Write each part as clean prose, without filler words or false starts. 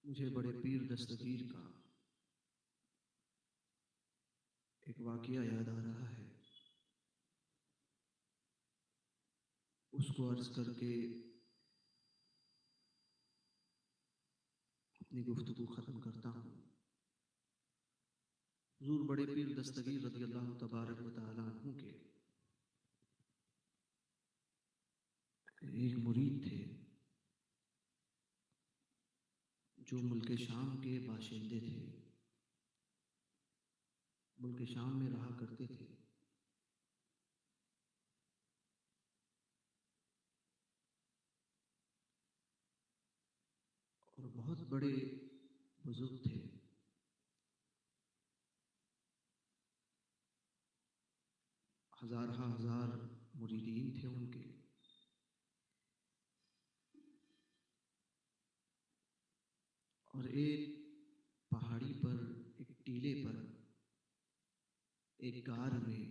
मुझे बड़े पीर दस्तगीर का एक वाक़या याद आ रहा है। उसको अर्ज़ करके अपनी गुफ्तगू ख़त्म करता हूँ। हुज़ूर बड़े पीर दस्तगीर रज़ियल्लाहु तबारक व तआला अन्हु के एक मुरीद थे जो मुल्क शाम के बाशिंदे थे, मुल्क शाम में रहा करते थे। और बहुत बड़े बुज़ुर्ग थे। हज़ार मुरीदीन थे उनके। और एक पहाड़ी पर, एक टीले पर, एक गार में,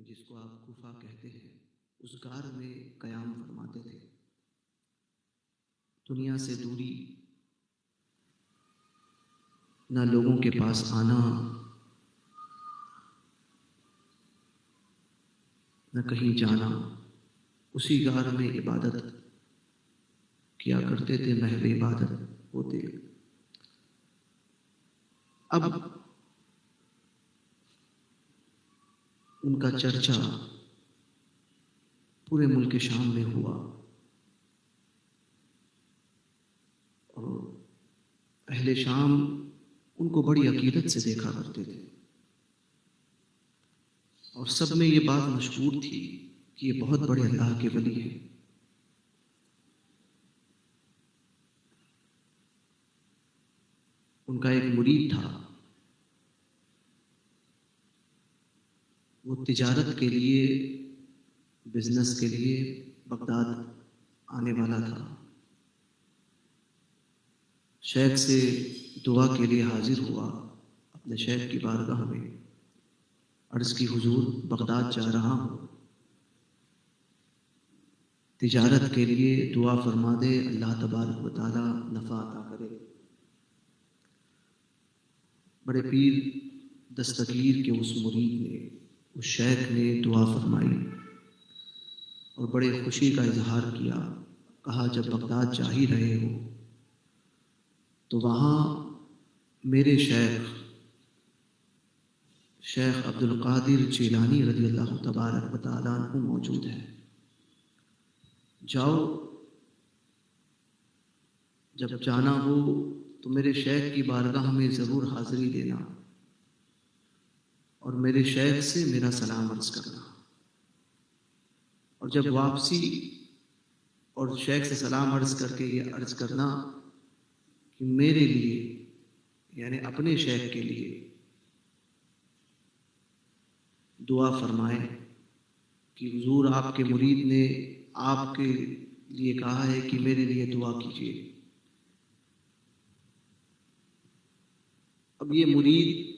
जिसको आप गुफा कहते हैं, उस गार में क़याम फरमाते थे। दुनिया से दूरी, ना लोगों के पास आना, न कहीं जाना। उसी गार में इबादत किया करते थे, महव इबादत होते। अब उनका चर्चा पूरे मुल्क शाम में हुआ और अहले शाम उनको बड़ी अकीदत से देखा करते थे। और सब में ये बात मशहूर थी कि ये बहुत बड़े अल्लाह के वली हैं। उनका एक मुरीद था, वो तिजारत के लिए, बिजनेस के लिए बगदाद आने वाला था। शेख से दुआ के लिए हाजिर हुआ, अपने शेख की बारगाह में अर्ज़ की, हुजूर बगदाद जा रहा हूँ, तिजारत के लिए दुआ फरमा दे, अल्लाह तबारक व तआला नफ़ा अता करे। बड़े पीर दस्तगीर के उस मुरीद ने, उस शेख ने दुआ फरमाई और बड़े खुशी का इजहार किया। कहा, जब बगदाद जा ही रहे हो तो वहाँ मेरे शेख अब्दुल कादिर जिलानी रज़ियल्लाहु तबारक व तआला अन्हु मौजूद हैं। जाओ, जब जाना हो तो मेरे शेख की बारगाह में ज़रूर हाज़िरी देना और मेरे शेख से मेरा सलाम अर्ज़ करना। और जब वापसी और शेख से सलाम अर्ज़ करके ये अर्ज़ करना कि मेरे लिए, यानी अपने शेख के लिए दुआ फरमाए कि हुजूर आपके मुरीद ने आपके लिए कहा है कि मेरे लिए दुआ कीजिए। अब ये मुरीद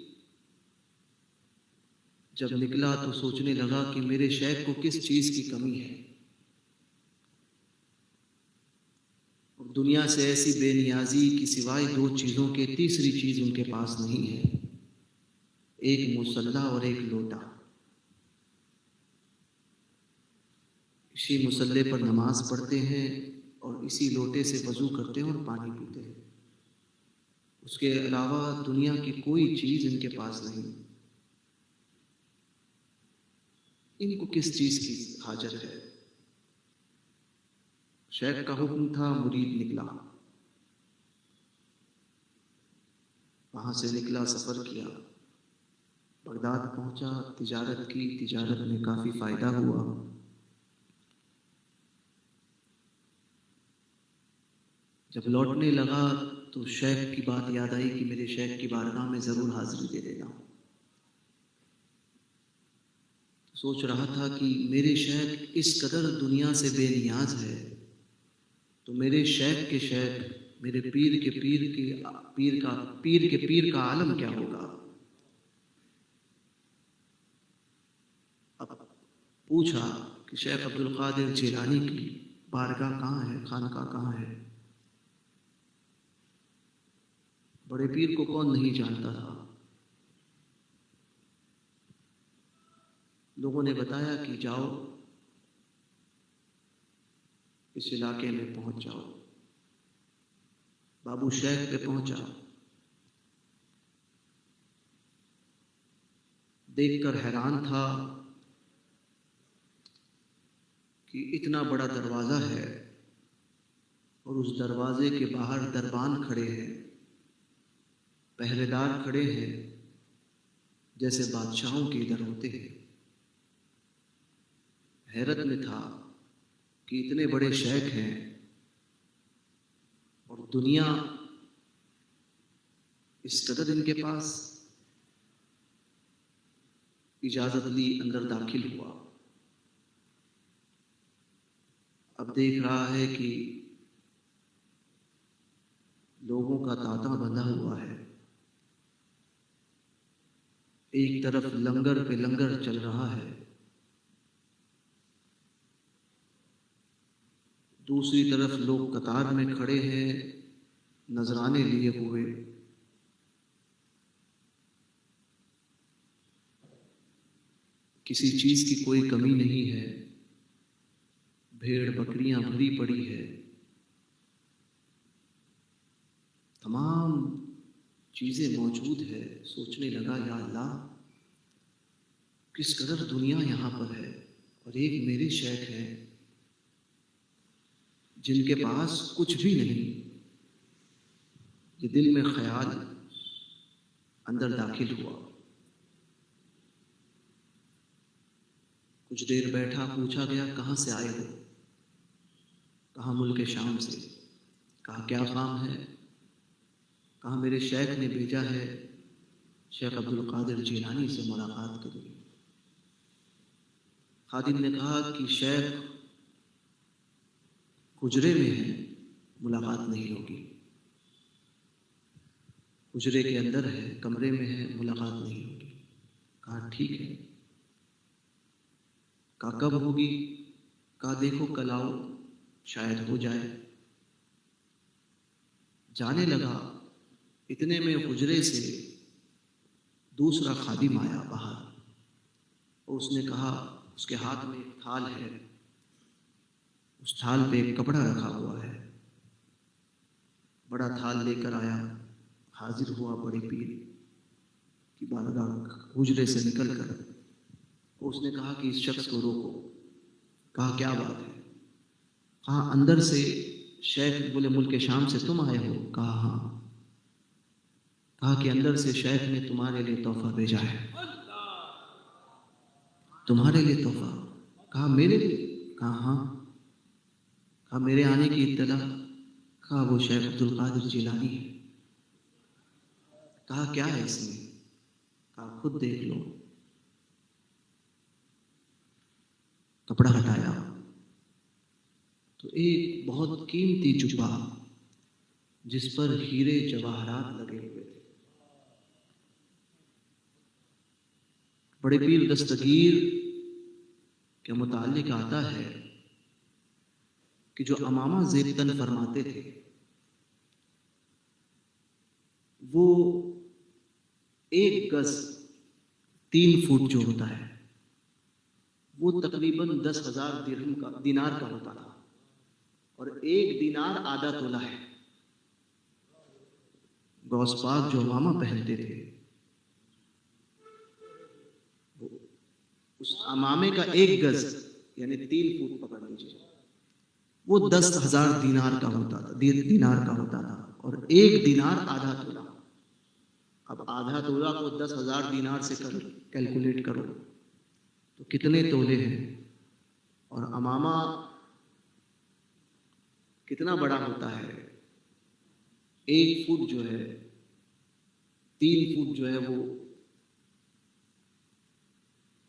जब निकला तो सोचने लगा कि मेरे शेख को किस चीज़ की कमी है। और दुनिया से ऐसी बेनियाजी कि सिवाय दो चीज़ों के तीसरी चीज़ उनके पास नहीं है, एक मुसल्ला और एक लोटा। इसी मुसल्ले पर नमाज पढ़ते हैं और इसी लोटे से वज़ू करते हैं और पानी पीते हैं। उसके अलावा दुनिया की कोई चीज़ इनके पास नहीं। इनको किस चीज़ की हाजत है। शेख का हुक्म था, मुरीद निकला, वहाँ से निकला, सफ़र किया, बगदाद पहुँचा, तिजारत की, तिजारत में काफ़ी फ़ायदा हुआ। जब लौटने लगा तो शेख की बात याद आई कि मेरे शेख की बारगाह में ज़रूर हाज़िरी दे देना। सोच रहा था कि मेरे शेख इस कदर दुनिया से बेनियाज है तो मेरे शेख के शेख, मेरे पीर का आलम क्या होगा। अब पूछा कि शेख अब्दुल कादिर जिलानी की बारगाह कहाँ है, खानका कहाँ है। बड़े पीर को कौन नहीं जानता था। लोगों ने बताया कि जाओ इस इलाके में पहुंच जाओ। बाबू शेख पे पहुंचा, देखकर हैरान था कि इतना बड़ा दरवाज़ा है और उस दरवाजे के बाहर दरबान खड़े हैं, पहरेदार खड़े हैं, जैसे बादशाहों के इधर होते हैं। हैरत में था कि इतने बड़े शेख हैं और दुनिया इस कदर इनके पास। इजाजत ली, अंदर दाखिल हुआ। अब देख रहा है कि लोगों का तांता बंधा हुआ है। एक तरफ लंगर पे लंगर चल रहा है, दूसरी तरफ लोग कतार में खड़े हैं नजराने लिए हुए। किसी चीज की कोई कमी नहीं है, भेड़ बकरियां भरी पड़ी है, तमाम चीजें मौजूद है। सोचने लगा, या अल्लाह, किस कदर दुनिया यहाँ पर है और एक मेरे शेख हैं जिनके पास कुछ भी नहीं। ये दिल में ख्याल अंदर दाखिल हुआ। कुछ देर बैठा, पूछा गया, कहाँ से आए हो? कहा, मुल्क शाम से। कहा, क्या काम है? कहा, मेरे शेख ने भेजा है, शेख अब्दुल कादिर जिलानी से मुलाकात करिए। खादिम ने कहा कि शेख हुजरे में है, मुलाकात नहीं होगी। हुजरे के अंदर है, कमरे में है, मुलाकात नहीं होगी। कहा, ठीक है। कहा, कब होगी? कहा, देखो कल आओ, शायद हो जाए। जाने लगा, इतने में हुजरे से दूसरा खादिम आया बाहर और उसने कहा, उसके हाथ में एक थाल है, उस थाल पे एक कपड़ा रखा हुआ है। बड़ा थाल लेकर आया, हाजिर हुआ बड़े पीर की बारगाह हुजरे से निकल कर। उसने कहा कि इस शख्स को रोको। कहा, क्या बात है? कहा, अंदर से शेख बोले, मुल्क शाम से तुम आए हो? कहा, हाँ। कहा कि अंदर से शेख ने तुम्हारे लिए तोहफा भेजा है। तुम्हारे लिए तोहफा? कहा, मेरे लिए? कहा, हाँ। कहा, मेरे आने की इत्तला? कहा, वो शेख अब्दुल कादिर जिलानी है। कहा, क्या है इसमें? कहा, खुद देख लो। कपड़ा हटाया तो एक बहुत कीमती जुब्बा जिस पर हीरे जवाहरात लगे हुए थे। बड़े पीर दस्तगीर के मुताल्लिक आता है कि जो अमामा ज़ेबतन फरमाते थे वो 1 गज 3 फुट जो होता है वो तकरीबन 10,000 दिनार का होता था और 1 दिनार आधा तोला है। गौस पाक जो अमामा पहनते थे उस अमामे का 1 गज यानी 3 फुट पकड़ लीजिए, वो 10,000 दिनार का होता था और 1 दिनार आधा तोला। अब आधा तोला को 10,000 दिनार से कैलकुलेट करो तो कितने तोले हैं। और अमामा कितना बड़ा होता है? 1 फुट जो है, 3 फुट जो है वो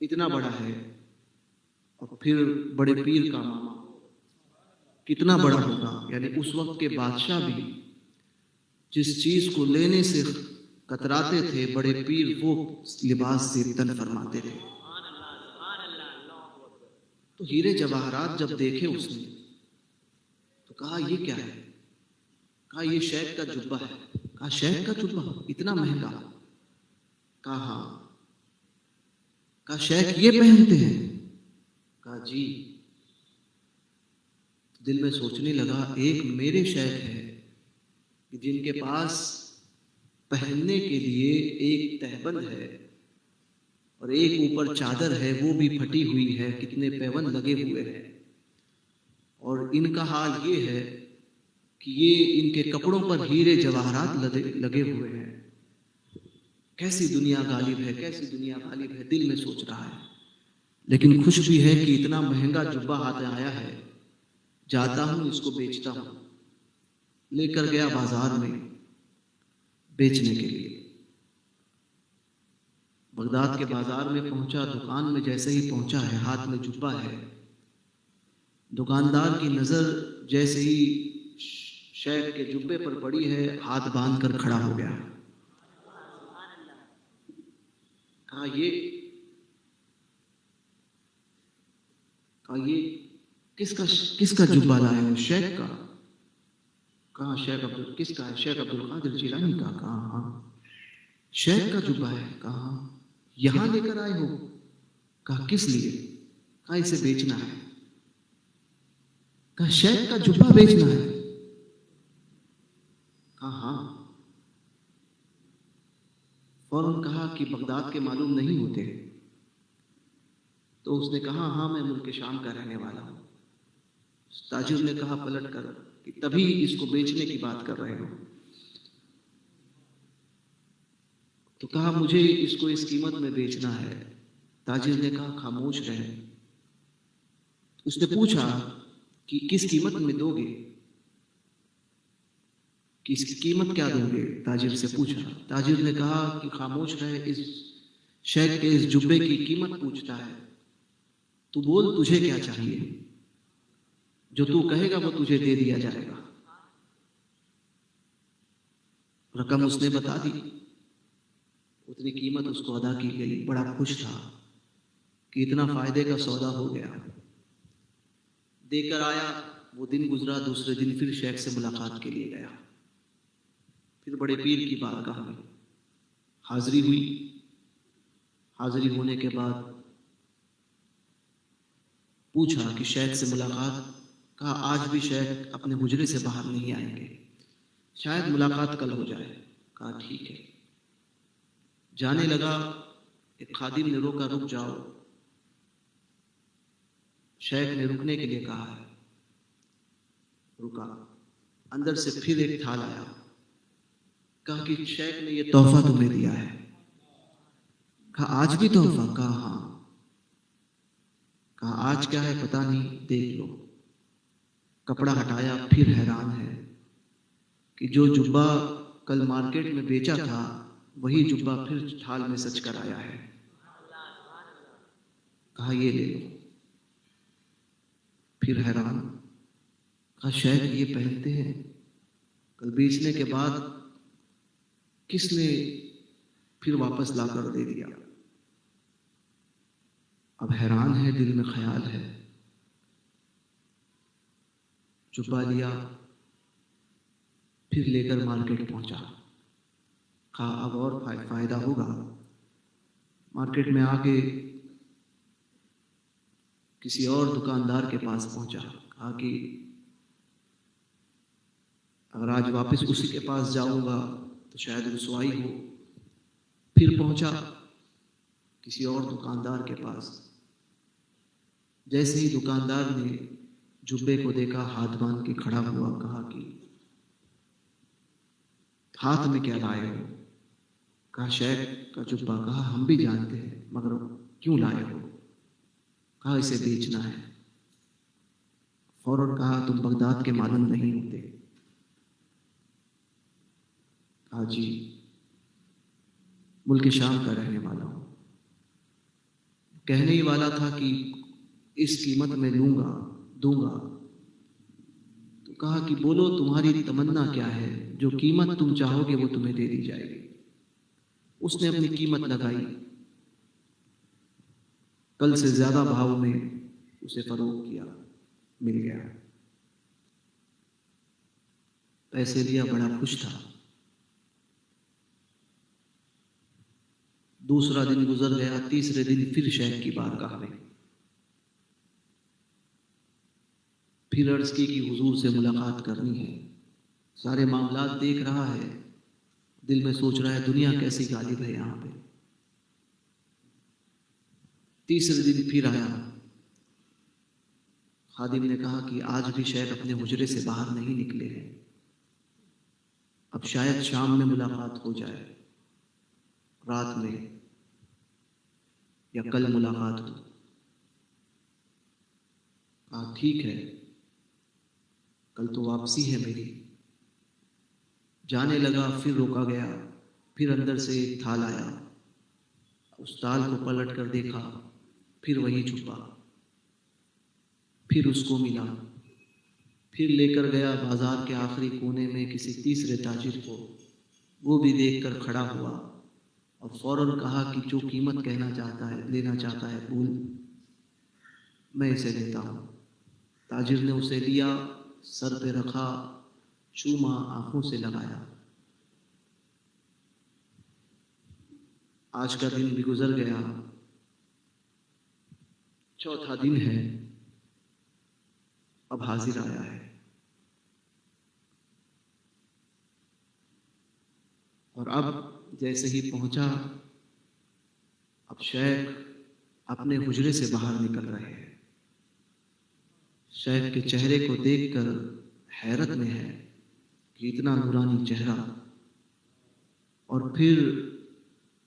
इतना बड़ा है। और फिर बड़े पीर का अमामा कितना बड़ा होगा, यानी उस वक्त के बादशाह भी जिस चीज को लेने से कतराते थे बड़े पीर वो लिबास से तन फरमाते थे। तो हीरे जवाहरात जब देखे उसने तो कहा, ये क्या है? कहा, ये शेख का जुब्बा है। कहा शेख का जुब्बा इतना महंगा? कहा हाँ। कहा शेख ये पहनते हैं? कहा जी। दिल में सोचने लगा, एक मेरे शेख है कि जिनके पास पहनने के लिए एक तहबंद है और एक ऊपर चादर है, वो भी फटी हुई है, कितने पैबंद लगे हुए हैं, और इनका हाल ये है कि ये इनके कपड़ों पर हीरे जवाहरात लगे हुए हैं। कैसी दुनिया गालिब है, कैसी दुनिया गालिब है, दिल में सोच रहा है। लेकिन खुश भी है कि इतना महंगा जुब्बा हाथ आया है, जाता हूं इसको बेचता हूं। लेकर गया बाजार में बेचने के लिए। बगदाद के बाजार में पहुंचा, दुकान में जैसे ही पहुंचा है, हाथ में जुब्बा है। दुकानदार की नजर जैसे ही शेख के जुब्बे पर पड़ी है, हाथ बांध कर खड़ा हो गया। कहा ये किसका जुब्बा लाए हो? शेख का। कहा शेख अब्दुल किसका है? शेख अब्दुल कादिर जिलानी का। कहा हाँ। शेख का जुब्बा है? कहा यहां लेकर आए हो? कहा किस लिए? कहा इसे बेचना है। कहा शेख का जुब्बा बेचना है? कहा हाँ। फौरन कहा कि बगदाद के मालूम नहीं होते? तो उसने कहा हाँ, मैं मुल्क शाम का रहने वाला हूं। ताजिर ने कहा पलट कर कि तभी इसको बेचने की बात कर रहे हो? तो कहा मुझे इसको इस कीमत में बेचना है। ताजिर ने कहा खामोश रहे। उसने पूछा कि किस कीमत में दोगे, कि इसकी कीमत क्या दोगे? ताजिर से पूछा। ताजिर ने कहा कि खामोश रहे, इस शेख के इस जुब्बे की कीमत पूछता है, तू बोल तुझे क्या चाहिए, जो तू कहेगा वो तुझे दे दिया जाएगा। रकम उसने बता दी, उतनी कीमत उसको अदा की गई। बड़ा खुश था कि इतना फायदे का सौदा हो गया। देकर आया, वो दिन गुजरा, दूसरे दिन फिर शेख से मुलाकात के लिए गया। फिर बड़े पीर की बारगाह में हाजिरी हुई। हाजिरी होने के बाद पूछा कि शेख से मुलाकात? कहा आज भी शेख अपने हुजरे से बाहर नहीं आएंगे, शायद मुलाकात कल हो जाए। कहा ठीक है। जाने लगा, एक खादिम ने रोका, रुक जाओ। शेख ने रुकने के लिए कहा है, रुका। अंदर से फिर एक थाल आया। कहा कि शेख ने ये तोहफा तुम्हें दिया है। कहा आज भी तोहफा? कहा हाँ। कहा आज क्या है पता नहीं, देख लो। कपड़ा हटाया, फिर हैरान है कि जो जुब्बा कल मार्केट में बेचा था, वही जुब्बा फिर थाल में सच कर आया है। कहा ये ले लो। फिर हैरान। कहा शेख ये पहनते हैं? कल बेचने के बाद किसने फिर वापस लाकर दे दिया? अब हैरान है, दिल में ख्याल है। जुब्बा लिया, फिर लेकर मार्केट पहुंचा। कहा अब और फायदा होगा। मार्केट में आके किसी और दुकानदार के पास पहुंचा। कहा कि अगर आज वापस उसी के पास जाऊंगा तो शायद रुसवाई हो। फिर पहुंचा किसी और दुकानदार के पास। जैसे ही दुकानदार ने जुब्बे को देखा, हाथ बांध के खड़ा हुआ। कहा कि हाथ में क्या लाए हो? कहा शेख का जुब्बा। कहा हम भी जानते हैं, मगर क्यों लाए हो? कहा इसे बेचना है। फौरन कहा तुम बगदाद के मालूम नहीं होते? कहा जी, मुल्क शाम का रहने वाला हूं। कहने ही वाला था कि इस कीमत में दूंगा। तो कहा कि बोलो तुम्हारी तमन्ना क्या है, जो कीमत तुम चाहोगे वो तुम्हें दे दी जाएगी। उसने अपनी कीमत लगाई। कल से ज्यादा भाव में उसे फरोख्त किया, मिल गया। पैसे लिया, बड़ा खुश था। दूसरा दिन गुजर गया, तीसरे दिन फिर शेख की बारगाह में फिर अर्ज की कि हुजूर से मुलाकात करनी है। सारे मामलात देख रहा है, दिल में सोच रहा है दुनिया कैसी गालिब है यहाँ पे। तीसरे दिन फिर आया, खादिम ने कहा कि आज भी शेख अपने हुजरे से बाहर नहीं निकले हैं, अब शायद शाम में मुलाकात हो जाए, रात में या कल मुलाकात हो। कहा ठीक है, कल तो वापसी है मेरी। जाने लगा, फिर रोका गया, फिर अंदर से एक थाल आया, उस थाल को पलट कर देखा, फिर वही छुपा, फिर उसको मिला, फिर लेकर गया बाजार के आखिरी कोने में किसी तीसरे ताजिर को। वो भी देखकर खड़ा हुआ और फौरन कहा कि जो कीमत कहना चाहता है, लेना चाहता है, बोल, मैं इसे लेता हूँ। ताजिर ने उसे लिया, सर पे रखा, चूमा, आंखों से लगाया। आज का दिन भी गुजर गया, चौथा दिन है, अब हाजिर आया है। और अब जैसे ही पहुंचा, अब शेख अपने हुजरे से बाहर निकल रहे हैं। शेख के चेहरे को देखकर हैरत में है कि इतना नूरानी चेहरा, और फिर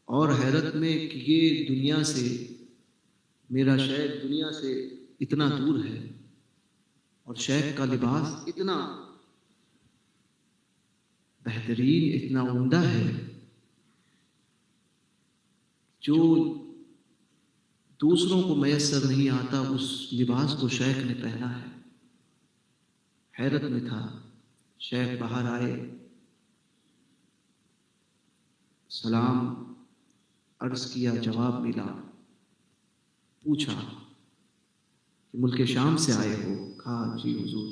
और हैरत में कि ये दुनिया से, मेरा शेख दुनिया से इतना दूर है और शेख का लिबास इतना बेहतरीन, इतना उम्दा है जो दूसरों को मैसर नहीं आता। उस लिबास को शेख ने पहना है। हैरत में था। शेख बाहर आए, सलाम अर्ज किया, जवाब मिला। पूछा कि मुल्क शाम से आए हो? कहा जी हुजूर।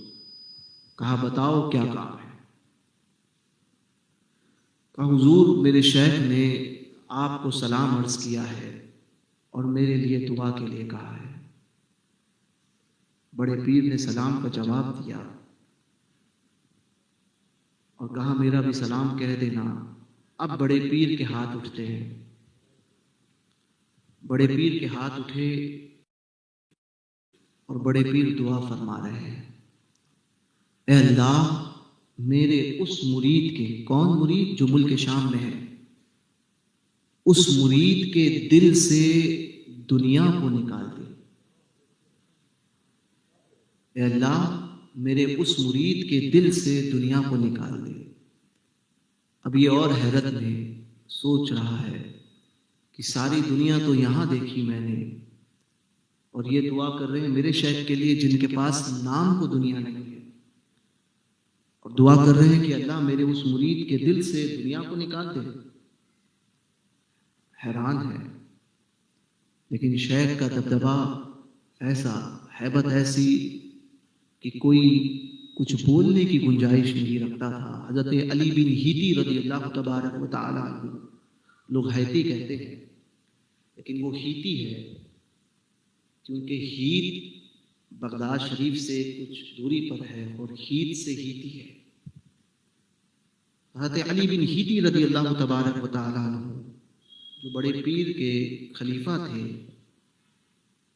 कहा बताओ क्या काम है? कहा हुजूर, मेरे शेख ने आपको सलाम अर्ज किया है और मेरे लिए दुआ के लिए कहा है। बड़े पीर ने सलाम का जवाब दिया और कहा मेरा भी सलाम कह देना। अब बड़े पीर के हाथ उठते हैं। बड़े पीर के हाथ उठे और बड़े पीर दुआ फरमा रहे हैं, ऐ अल्लाह, मेरे उस मुरीद के, कौन मुरीद? जो मुल्क शाम में है, उस मुरीद के दिल से दुनिया को निकाल दे। ऐ अल्लाह, मेरे उस मुरीद के दिल से दुनिया को निकाल दे। अब ये और हैरत में सोच रहा है कि सारी दुनिया तो यहां देखी मैंने, और ये दुआ कर रहे हैं मेरे शेख के लिए जिनके पास नाम को दुनिया नहीं है, और दुआ कर रहे हैं कि अल्लाह मेरे उस मुरीद के दिल से दुनिया को निकाल दे। हैरान है, लेकिन शेख का दबदबा ऐसा, हैबत ऐसी कि कोई कुछ बोलने की गुंजाइश नहीं रखता था। हजरत अली बिन हीती रज़ी अल्लाह तबारक व तआला अन्हु, लोग हैती कहते हैं लेकिन वो हीती है क्योंकि हीत बगदाद शरीफ से कुछ दूरी पर है और हीत से हीती है। हज़रत अली बिन हीती रज़ी अल्लाह तबारक व तआला अन्हु, जो बड़े पीर के खलीफा थे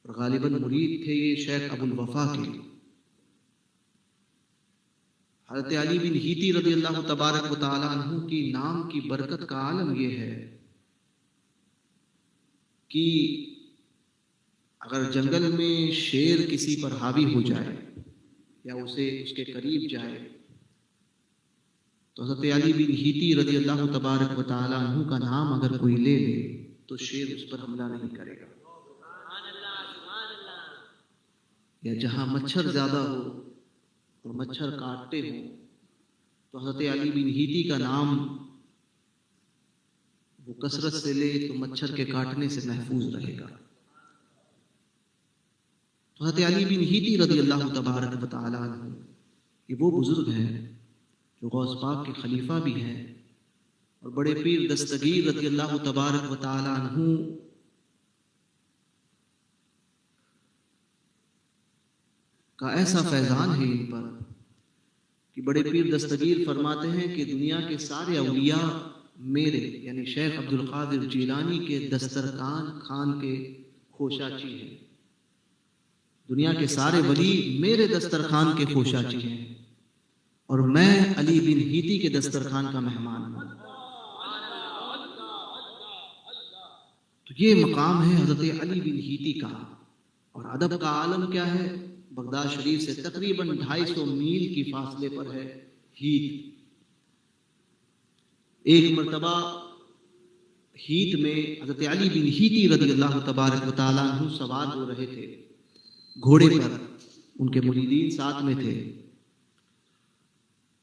और गालिबन मुरीद थे ये शेख अबुल वफा के। हज़रत अली बिन हीती रज़ी अल्लाह तबारक व तआला अन्हु की नाम की बरकत का आलम यह है कि अगर जंगल में शेर किसी पर हावी हो जाए या उसे उसके करीब जाए तो हज़रत अली बिन हीती रज़ी अल्लाह तबारक व तआला अन्हु का नाम अगर कोई ले ले तो शेर उस पर हमला नहीं करेगा। या जहां मच्छर ज्यादा हो और मच्छर काटते हो तो हज़रत अली बिन हीती का नाम वो कसरत से ले तो मच्छर के काटने से महफूज रहेगा। तो हज़रत अली बिन हीती रज़ी अल्लाह तबारक व तआला अन्हु ये वो बुजुर्ग हैं जो गौस पाक के खलीफा भी हैं और बड़े पीर दस्तगीर रज़ी अल्लाह तबारक व तआला अन्हु का ऐसा फैजान है इन पर कि बड़े पीर दस्तगीर फरमाते हैं कि दुनिया के सारे औलिया मेरे यानी शेख अब्दुल कादिर जिलानी के दस्तरखान खान के खोशाची हैं। दुनिया के सारे वली मेरे दस्तरखान के खोशाची हैं और मैं अली बिन हीती के दस्तरखान का मेहमान हूं। तो ये मकाम है हजरत अली बिन हीती का। और अदब का आलम क्या है? बगदाद शरीफ से तकरीबन 250 मील की फासले पर है हीत। एक मर्तबा हीत में हजरत अली बिन हीती रज़ी अल्लाह तबारक व तआला अन्हु सवार हो रहे थे घोड़े पर। उनके मुरीदीन साथ में थे।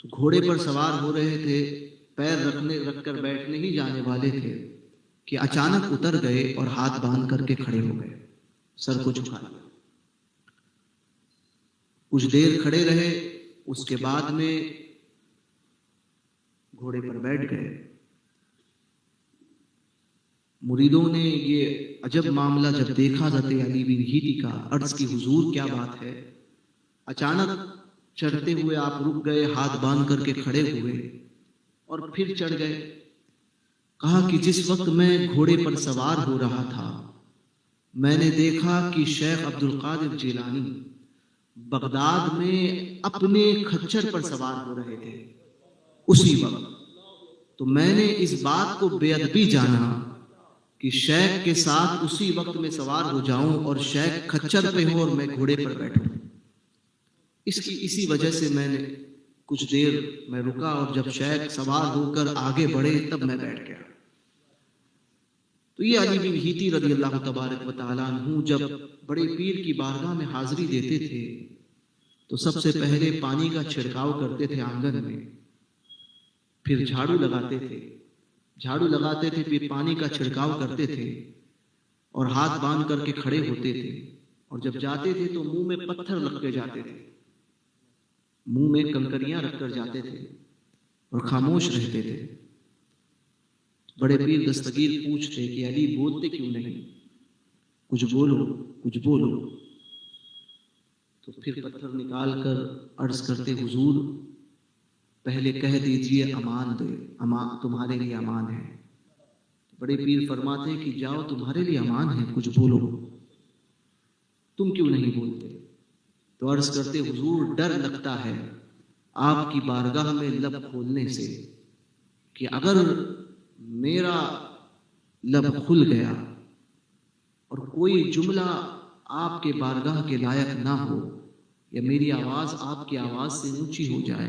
तो घोड़े पर सवार हो रहे थे, पैर रखकर बैठने ही जाने वाले थे कि अचानक उतर गए और हाथ बांध करके खड़े हो गए, सर को झुका लिया। कुछ देर खड़े रहे, उसके बाद में घोड़े पर बैठ गए। मुरीदों ने ये अजब मामला जब देखा हज़रत अली बिन हीती का, अर्ज की हुजूर क्या बात है? अचानक चढ़ते हुए आप रुक गए, हाथ बांध करके खड़े हुए और फिर चढ़ गए। कहा कि जिस वक्त मैं घोड़े पर सवार हो रहा था मैंने देखा कि शेख अब्दुल कादिर जिलानी बगदाद में अपने खच्चर पर सवार हो रहे थे उसी वक्त। तो मैंने इस बात को बेअदबी जाना कि शेख के साथ उसी वक्त में सवार हो जाऊं और शेख खच्चर पे हो और मैं घोड़े पर बैठूं। इसी वजह से मैंने कुछ देर मैं रुका और जब शेख सवार होकर आगे बढ़े तब मैं बैठ गया। तो ये अली बिन हीती रज़ी अल्लाह तबारक व तआला अन्हु जब बड़े पीर की बारगाह में हाजिरी देते थे तो सबसे पहले पानी का छिड़काव करते थे आंगन में, फिर झाड़ू लगाते थे, फिर पानी का छिड़काव करते थे और हाथ बांध करके खड़े होते थे। और जब जाते थे तो मुंह में पत्थर रख के जाते थे, मुंह में कंकरियां रखकर जाते थे और खामोश रहते थे। बड़े पीर दस्तगीर पूछते कि अली बोलते क्यों नहीं, कुछ बोलो कुछ बोलो। तो फिर पत्थर निकाल कर अर्ज करते, हुजूर पहले कह दीजिए अमान दे, अमान तुम्हारे लिए अमान है। बड़े पीर फरमाते कि जाओ तुम्हारे लिए अमान है, कुछ बोलो, तुम क्यों नहीं बोलते? तो अर्ज करते, हुजूर डर लगता है आपकी बारगाह में लब खोलने से कि अगर मेरा लब खुल गया और कोई जुमला आपके बारगाह के लायक ना हो या मेरी आवाज आपकी आवाज से ऊंची हो जाए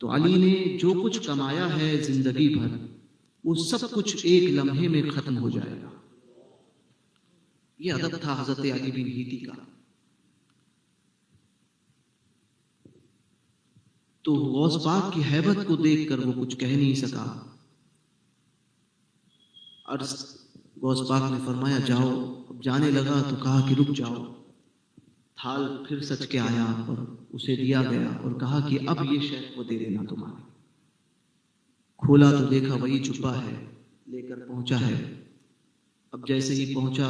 तो अली ने जो कुछ कमाया है जिंदगी भर वो सब कुछ एक लम्हे में खत्म हो जाएगा। ये अदब था हजरत अली बिन हीती का। तो गौस पाक की हैबत को देखकर वो कुछ कह नहीं सका। अर्ज गौस पाक ने फरमाया जाओ। अब जाने लगा तो कहा कि रुक जाओ। थाल फिर सच के आया और उसे दिया गया और कहा कि अब ये शेख को दे देना तुम्हारे। खोला तो देखा वही छुपा है, लेकर पहुंचा है। अब जैसे ही पहुंचा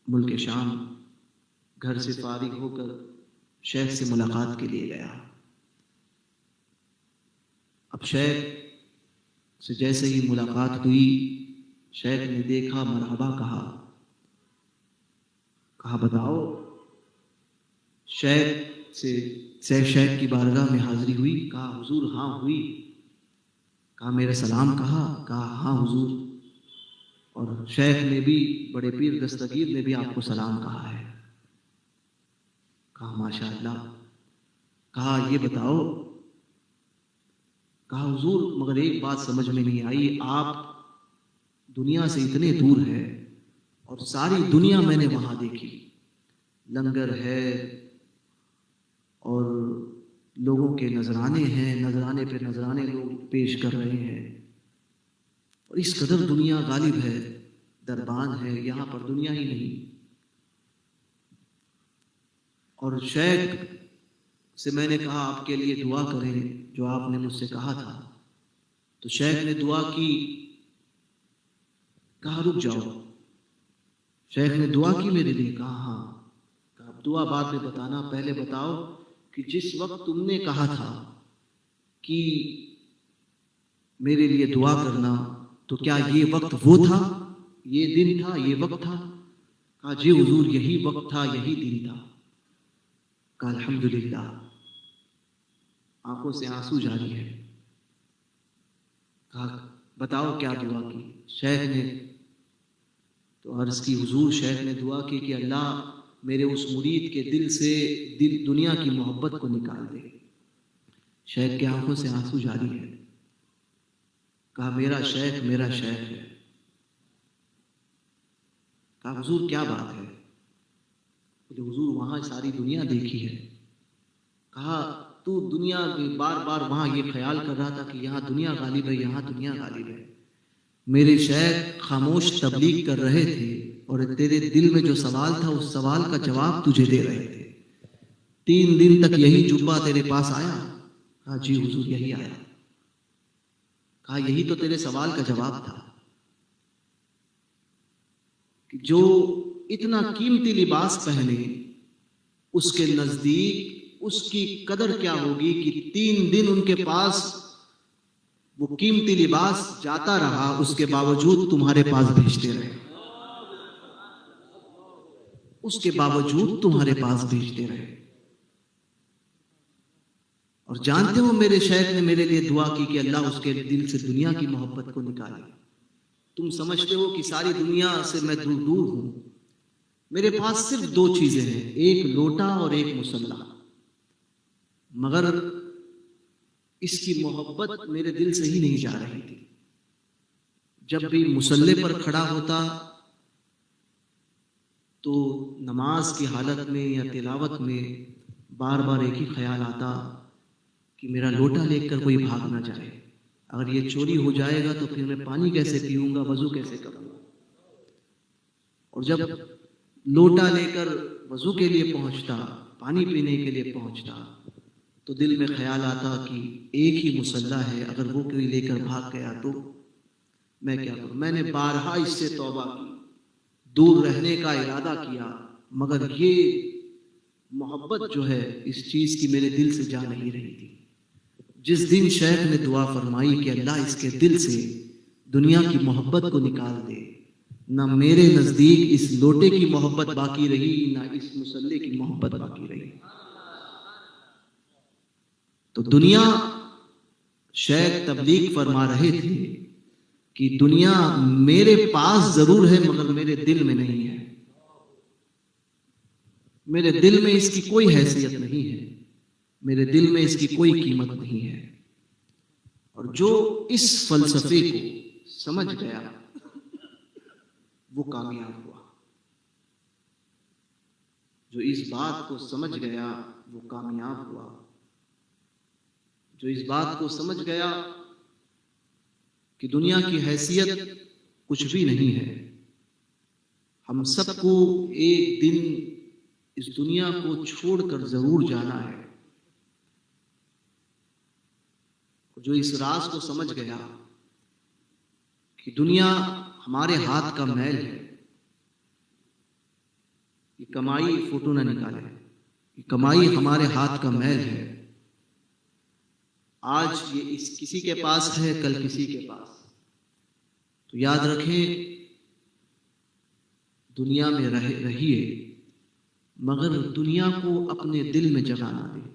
मुल्क शाम, घर से फारिग होकर शेख से मुलाकात के लिए गया। अब शेख से जैसे ही मुलाकात हुई, शेख ने देखा, मरहबा कहा बताओ। शेख की बारगाह में हाजिरी हुई। कहा हुजूर हाँ हुई। कहा मेरा सलाम कहा हाँ हुजूर। और शेख ने भी, बड़े पीर दस्तगीर ने भी आपको सलाम कहा है। कहा माशाअल्लाह। कहा ये बताओ। कहा हुजूर मगर एक बात समझ में नहीं आई, आप दुनिया से इतने दूर है और सारी दुनिया मैंने वहां देखी, लंगर है और लोगों के नजराने हैं, नजराने पे नजराने लोग पेश कर रहे हैं और इस कदर दुनिया गालिब है, दरबान है, यहाँ पर दुनिया ही नहीं। और शेख से मैंने कहा आपके लिए दुआ करें जो आपने मुझसे कहा था। तो शेख ने दुआ की, कहा रुक जाओ। शेख ने दुआ की मेरे लिए, कहा हाँ। कहा दुआ बाद में बताना, पहले बताओ कि जिस वक्त तुमने कहा था कि मेरे लिए दुआ करना, तो क्या ये वक्त वो था, ये दिन था, ये वक्त था? कहा जी हुजूर यही वक्त था, यही दिन था। कहा अल्हम्दुलिल्लाह। आंखों से आंसू जारी है। कहा बताओ क्या दुआ की? शेख ने तो अर्ज की, हुजूर शेख ने दुआ की कि अल्लाह मेरे उस मुरीद के दिल से दुनिया की मोहब्बत को निकाल दे। शेख की आंखों से आंसू जारी है। कहा मेरा शेख है। कहा हुजूर क्या बात है? बोले हुजूर वहां सारी दुनिया देखी है। कहा तू दुनिया में बार बार वहां ये ख्याल कर रहा था कि यहाँ दुनिया गालिब है, यहाँ दुनिया गालिब है। मेरे शेख खामोश तबलीग कर रहे थे और तेरे दिल में जो सवाल था उस सवाल का जवाब तुझे दे रहे थे। 3 दिन तक यही जुब्बा तेरे पास आया? कहा जी हुजूर यही आया। कहा यही तो तेरे सवाल का जवाब था कि जो इतना कीमती लिबास पहने उसके नजदीक उसकी कदर क्या होगी कि 3 दिन उनके पास वो कीमती लिबास जाता रहा, उसके बावजूद तुम्हारे पास भेजते रहे, उसके बावजूद तुम्हारे पास भेजते रहे। और जानते हो मेरे शेख ने मेरे लिए दुआ की कि अल्लाह उसके दिल से दुनिया की मोहब्बत को निकाले। तुम समझते हो कि सारी दुनिया से मैं दूर दूर हूं, मेरे पास सिर्फ 2 चीजें हैं, एक लोटा और एक मुसल्ला, मगर इसकी मोहब्बत मेरे दिल से ही नहीं जा रही थी। जब भी मुसल्ले पर खड़ा होता तो नमाज की हालत में या तिलावत में बार बार एक ही ख्याल आता कि मेरा लोटा लेकर कोई भाग ना जाए, अगर ये चोरी हो जाएगा तो फिर मैं पानी कैसे पीऊंगा, वजू कैसे करूंगा। और जब लोटा लेकर वजू के लिए पहुंचता, पानी पीने के लिए पहुंचता, तो दिल में ख्याल आता कि एक ही मुसल्ला है, अगर वो कोई लेकर भाग गया तो मैं क्या करूं। मैंने बारहा इससे तौबा की, दूर रहने का इरादा किया, मगर ये मोहब्बत जो है इस चीज की मेरे दिल से जा नहीं रही थी। जिस दिन शेख ने दुआ फरमाई कि अल्लाह इसके दिल से दुनिया की मोहब्बत को निकाल दे, ना मेरे नजदीक इस लोटे की मोहब्बत बाकी रही, ना इस मुसल्ले की मोहब्बत बाकी रही। तो दुनिया, शेख तबलीग फरमा रहे थे कि दुनिया मेरे पास जरूर है मगर मेरे दिल में नहीं है, मेरे दिल में इसकी कोई हैसियत नहीं है, मेरे दिल में इसकी कोई कीमत नहीं है। और जो इस फलसफे को समझ गया वो कामयाब हुआ, जो इस बात को समझ गया वो कामयाब हुआ, जो इस बात को समझ गया कि दुनिया की हैसियत कुछ भी नहीं है, हम सबको एक दिन इस दुनिया को छोड़कर जरूर जाना है। जो इस राज को समझ गया कि दुनिया हमारे हाथ का मैल है, ये कमाई फोटो ना निकाले, ये कमाई हमारे हाथ का मैल है, आज ये इस किसी के पास है, कल किसी के पास। तो याद रखें, दुनिया में रहिए मगर दुनिया को अपने दिल में जगा ना दें।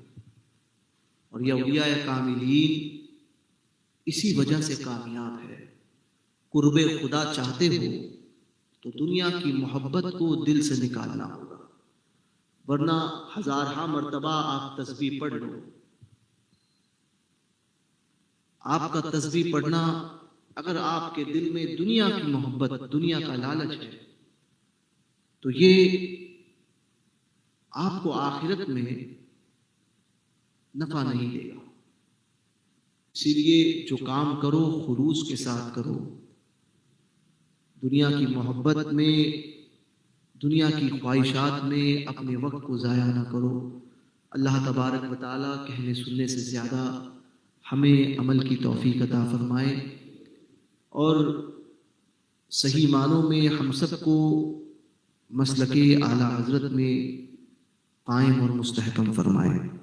और यह औलिया कामिलीन इसी वजह से कामयाब है। कुर्बे खुदा चाहते हो तो दुनिया की मोहब्बत को दिल से निकालना होगा, वरना हजारहा मर्तबा आप तस्बीह पढ़ लो, आपका तस्बीह पढ़ना अगर आपके दिल में दुनिया की मोहब्बत, दुनिया का लालच है, तो ये आपको आखिरत में नफा नहीं देगा। इसीलिए जो काम करो खुलूस के साथ करो, दुनिया की मोहब्बत में, दुनिया की ख्वाहिशात में अपने वक्त को ज़ाया ना करो। अल्लाह तबारक व तआला कहने सुनने से ज़्यादा हमें अमल की तौफीक अता फरमाए और सही मानों में हम सबको मसलके आला हज़रत में कायम और मुस्तहकम फरमाए।